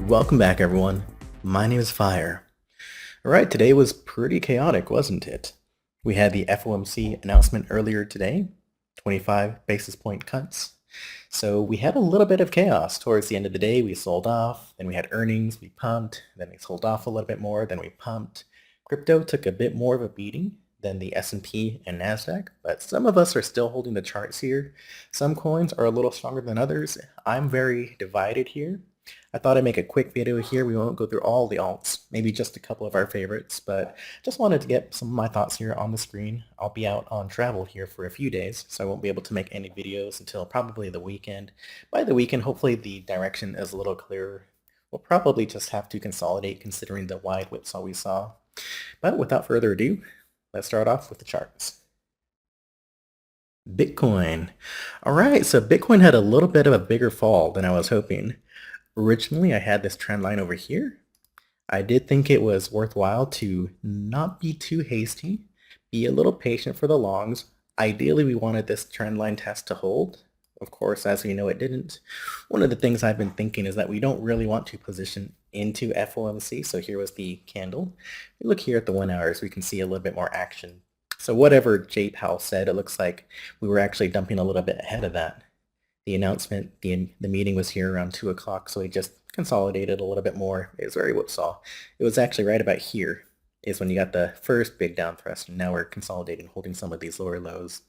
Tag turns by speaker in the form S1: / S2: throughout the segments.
S1: Welcome back, everyone. My name is Fire. Alright, today was pretty chaotic, wasn't it? We had the FOMC announcement earlier today, 25 basis point cuts. So we had a little bit of chaos. Towards the end of the day, we sold off, then we had earnings, we pumped, then we sold off a little bit more, then we pumped. Crypto took a bit more of a beating than the S&P and NASDAQ, but some of us are still holding the charts here. Some coins are a little stronger than others. I'm very divided here. I thought I'd make a quick video here. We won't go through all the alts, maybe just a couple of our favorites, but just wanted to get some of my thoughts here on the screen. I'll be out on travel here for a few days, so I won't be able to make any videos until probably the weekend. By the weekend, hopefully the direction is a little clearer. We'll probably just have to consolidate considering the wide whipsaw we saw. But without further ado, let's start off with the charts. Bitcoin. All right, so Bitcoin had a little bit of a bigger fall than I was hoping. Originally, I had this trend line over here. I did think it was worthwhile to not be too hasty, be a little patient for the longs. Ideally, we wanted this trend line test to hold. Of course, as we know, it didn't. One of the things I've been thinking is that we don't really want to position into FOMC. So here was the candle. If you look here at the 1 hours, we can see a little bit more action. So whatever Jay Powell said, it looks like we were actually dumping a little bit ahead of that. The announcement, the meeting was here around 2 o'clock, so we just consolidated a little bit more. It was very whipsaw. It was actually right about here is when you got the first big down thrust, and now we're consolidating, holding some of these lower lows.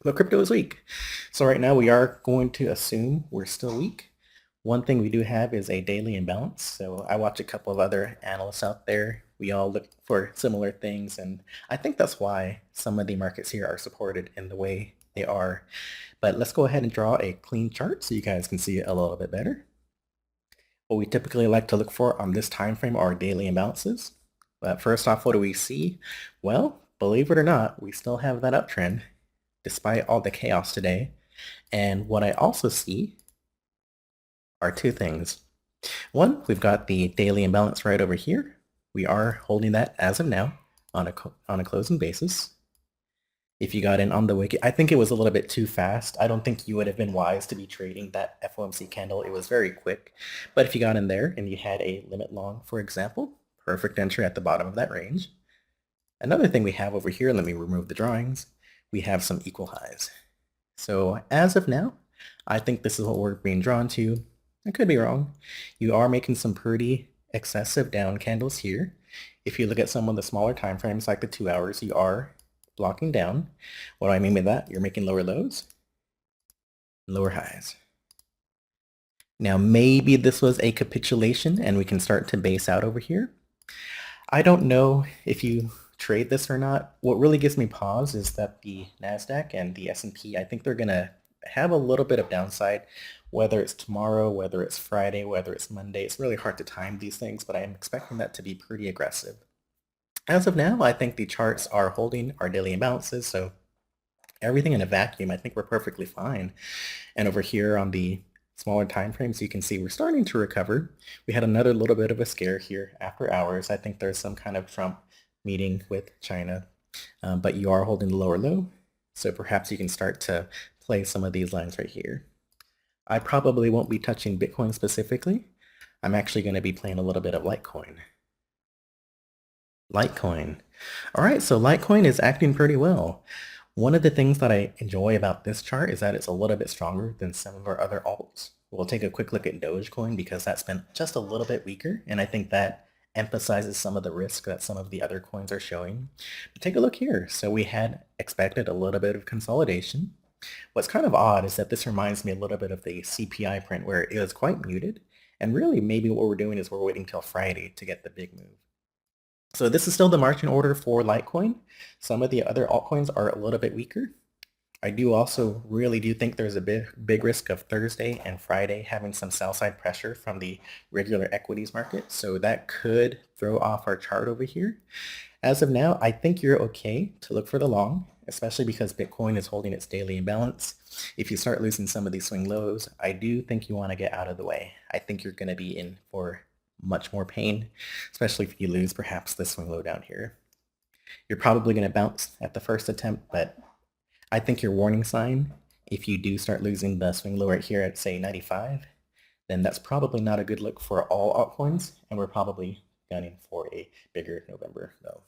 S1: But crypto is weak. So right now we are going to assume we're still weak. One thing we do have is a daily imbalance. So I watch a couple of other analysts out there. We all look for similar things, and I think that's why some of the markets here are supported in the way they are. But let's go ahead and draw a clean chart so you guys can see it a little bit better. What we typically like to look for on this time frame are daily imbalances. But first off, what do we see? Well, believe it or not, we still have that uptrend despite all the chaos today. And what I also see are two things. One, we've got the daily imbalance right over here. We are holding that as of now on a closing basis. If you got in on the wicket, I think it was a little bit too fast. I don't think you would have been wise to be trading that FOMC candle. It was very quick. But if you got in there and you had a limit long, for example, perfect entry at the bottom of that range. Another thing we have over here, let me remove the drawings, we have some equal highs. So as of now, I think this is what we're being drawn to. I could be wrong. You are making some pretty excessive down candles here. If you look at some of the smaller time frames like the 2 hours, you are blocking down. What do I mean by that? You're making lower lows, lower highs. Now maybe this was a capitulation and we can start to base out over here. I don't know if you trade this or not. What really gives me pause is that the NASDAQ and the S&P, I think they're going to have a little bit of downside, whether it's tomorrow, whether it's Friday, whether it's Monday. It's really hard to time these things, but I am expecting that to be pretty aggressive. As of now, I think the charts are holding our daily imbalances, so everything in a vacuum, I think we're perfectly fine. And over here on the smaller time frames, you can see we're starting to recover. We had another little bit of a scare here after hours. I think there's some kind of Trump meeting with China, but you are holding the lower low, so perhaps you can start to play some of these lines right here. I probably won't be touching Bitcoin specifically. I'm actually going to be playing a little bit of Litecoin. Litecoin. All right, so Litecoin is acting pretty well. One of the things that I enjoy about this chart is that it's a little bit stronger than some of our other alts. We'll take a quick look at Dogecoin because that's been just a little bit weaker, and I think that emphasizes some of the risk that some of the other coins are showing. But take a look here. So we had expected a little bit of consolidation. What's kind of odd is that this reminds me a little bit of the CPI print where it was quite muted, and really maybe what we're doing is we're waiting till Friday to get the big move. So this is still the marching order for Litecoin. Some of the other altcoins are a little bit weaker. I do also really do think there's a big risk of Thursday and Friday having some sell side pressure from the regular equities market. So that could throw off our chart over here. As of now, I think you're okay to look for the long, especially because Bitcoin is holding its daily imbalance. If you start losing some of these swing lows, I do think you want to get out of the way. I think you're going to be in for much more pain, especially if you lose perhaps this swing low down here. You're probably going to bounce at the first attempt, but I think your warning sign, if you do start losing the swing low right here at say 95, then that's probably not a good look for all altcoins, and we're probably gunning for a bigger November though.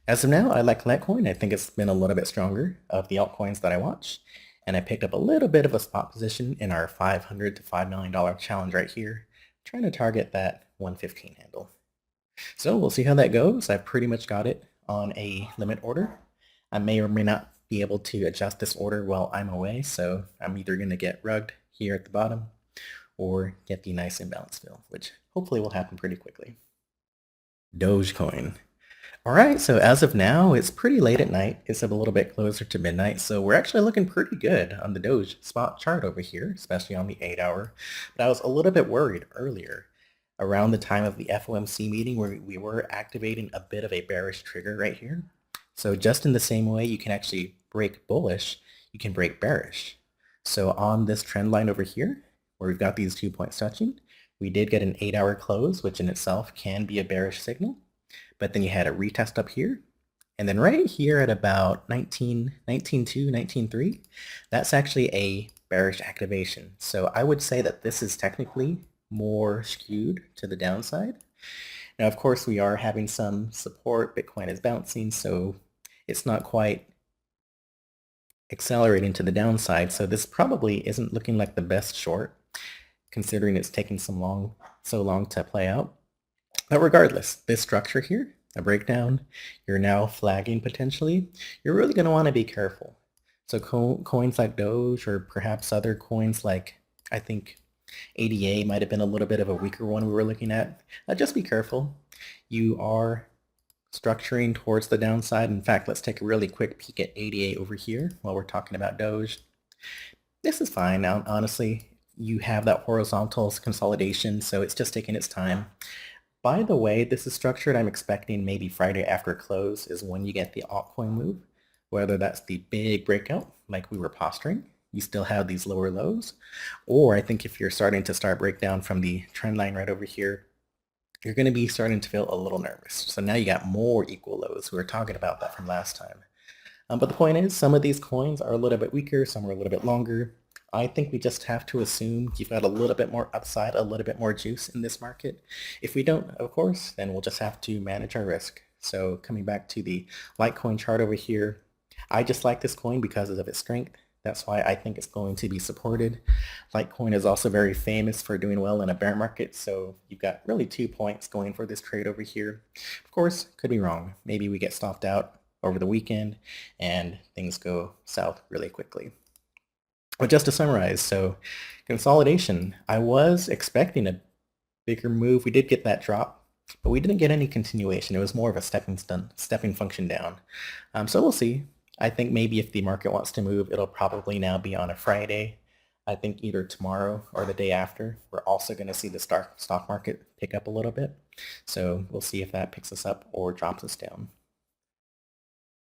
S1: As of now, I like Litecoin. I think it's been a little bit stronger of the altcoins that I watch. And I picked up a little bit of a spot position in our $500 to $5 million challenge right here, trying to target that 115 handle. So we'll see how that goes. I've pretty much got it on a limit order. I may or may not be able to adjust this order while I'm away, so I'm either going to get rugged here at the bottom or get the nice imbalance fill, which hopefully will happen pretty quickly. Dogecoin. All right, so as of now, it's pretty late at night. It's a little bit closer to midnight, so we're actually looking pretty good on the Doge spot chart over here, especially on the 8-hour. But I was a little bit worried earlier around the time of the FOMC meeting where we were activating a bit of a bearish trigger right here. So just in the same way you can actually break bullish, you can break bearish. So on this trend line over here, where we've got these 2 points touching, we did get an 8-hour close, which in itself can be a bearish signal. But then you had a retest up here. And then right here at about 19.2, 19.3, that's actually a bearish activation. So I would say that this is technically more skewed to the downside. Now, of course, we are having some support. Bitcoin is bouncing, so it's not quite accelerating to the downside. So this probably isn't looking like the best short, considering it's taking so long to play out. But regardless, this structure here, a breakdown, you're now flagging potentially. You're really going to want to be careful. So coins like Doge or perhaps other coins like, I think ADA might have been a little bit of a weaker one we were looking at. Just be careful. You are structuring towards the downside. In fact, let's take a really quick peek at ADA over here while we're talking about Doge. This is fine. Now, honestly, you have that horizontal consolidation, so it's just taking its time. By the way this is structured, I'm expecting maybe Friday after close is when you get the altcoin move, whether that's the big breakout like we were posturing, you still have these lower lows, or I think if you're starting to break down from the trend line right over here, you're going to be starting to feel a little nervous. So now you got more equal lows. We were talking about that from last time. But the point is, some of these coins are a little bit weaker, some are a little bit longer. I think we just have to assume you've got a little bit more upside, a little bit more juice in this market. If we don't, of course, then we'll just have to manage our risk. So coming back to the Litecoin chart over here, I just like this coin because of its strength. That's why I think it's going to be supported. Litecoin is also very famous for doing well in a bear market, so you've got really 2 points going for this trade over here. Of course, could be wrong. Maybe we get stopped out over the weekend and things go south really quickly. But just to summarize, so consolidation, I was expecting a bigger move. We did get that drop, but we didn't get any continuation. It was more of a stepping function down. So we'll see. I think maybe if the market wants to move, it'll probably now be on a Friday. I think either tomorrow or the day after. We're also going to see the stock market pick up a little bit. So we'll see if that picks us up or drops us down.